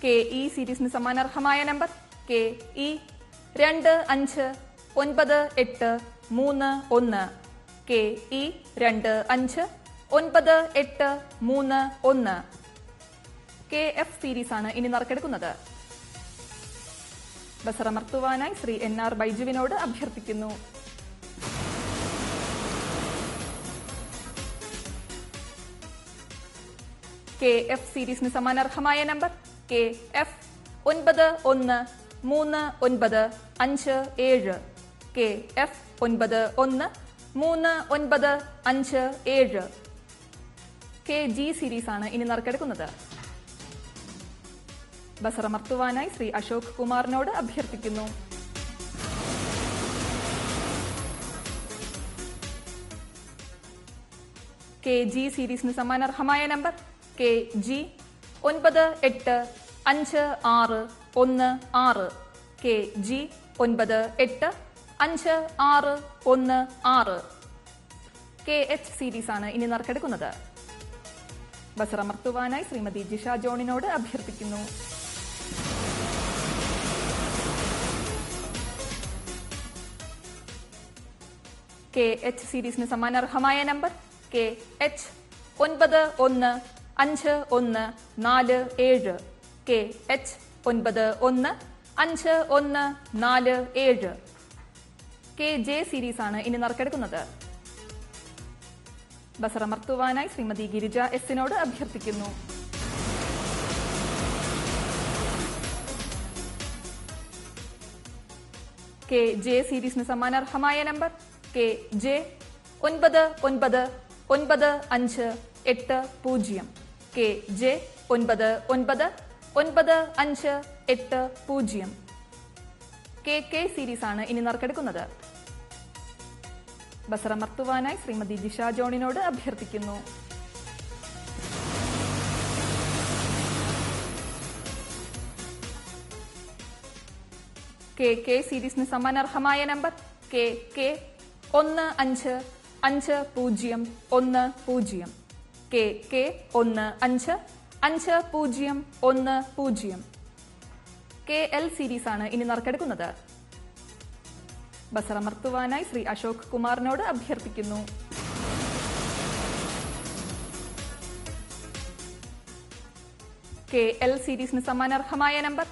KE സീരീസിന് സമാനാർഹമായ number KE 259831. KE 259831. KF series ആണ് ഇനി നറുക്കെടുക്കുന്നത്. ബസറമർത്തുവാനായി ശ്രീ NR ബൈജുവിനോട് അഭ്യർത്ഥിക്കുന്നു. KF സീരീസിന് സമാനാർഹമായ number KF 913957. KF 913957. KG series ആണ് ഇനി നറുക്കെടുക്കുന്നത്. ബസറമർത്തുവാനായി ശ്രീ അശോക് കുമാറിനോട് അഭ്യർത്ഥിക്കുന്നു. KG സീരീസിന് സമാനാർഹമായ number KG 985616. KG 985616. KH series ആണ് ഇനി നറുക്കെടുക്കുന്നത്. ബസറമർത്തുവാനായി ശ്രീമതി ജിഷ ജോണിനോട് അഭ്യർത്ഥിക്കുന്നു. KH സീരീസിന് സമാനാർഹമായ number KH 915147. KH 915147. KJ series ആണ് ഇനി നറുക്കെടുക്കുന്നത്. ബസറമർത്തുവാനായി ശ്രീമതി ഗിരിജ എസിനോട് അഭ്യർത്ഥിക്കുന്നു. KJ സീരീസിന് സമാനാർഹമായ number KJ 999580. KJ 999580. KK series ആണ് ഇനി നറുക്കെടുക്കുന്നത്. ബസറമർത്തുവാനായി ശ്രീമതി ജിഷ ജോണിനോട് അഭ്യർത്ഥിക്കുന്നു. KK സീരീസിന് സമാനാർഹമായ number KK 155010. KK 155010. KL series ആണ് ഇനി നറുക്കെടുക്കുന്നത്. ബസറമർത്തുവാനായി ശ്രീ അശോക് കുമാറിനോട് അഭ്യർത്ഥിക്കുന്നു. KL സീരീസിന് സമാനാർഹമായ number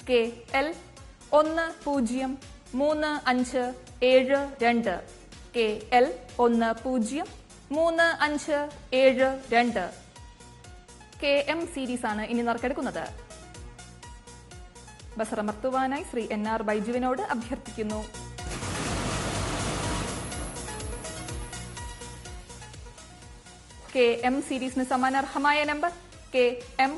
KL 103572. KL 103572. KM series ആണ് ഇനി നറുക്കെടുക്കുന്നത്. ബസറമർത്തുവാനായി ശ്രീ NR ബൈജുവിനോട് അഭ്യർത്ഥിക്കുന്നു. KM സീരീസിന് സമാനാർഹമായ നമ്പർ KM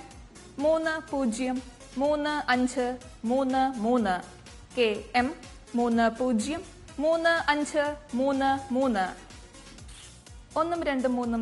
303533. KM 303533. 1 2 3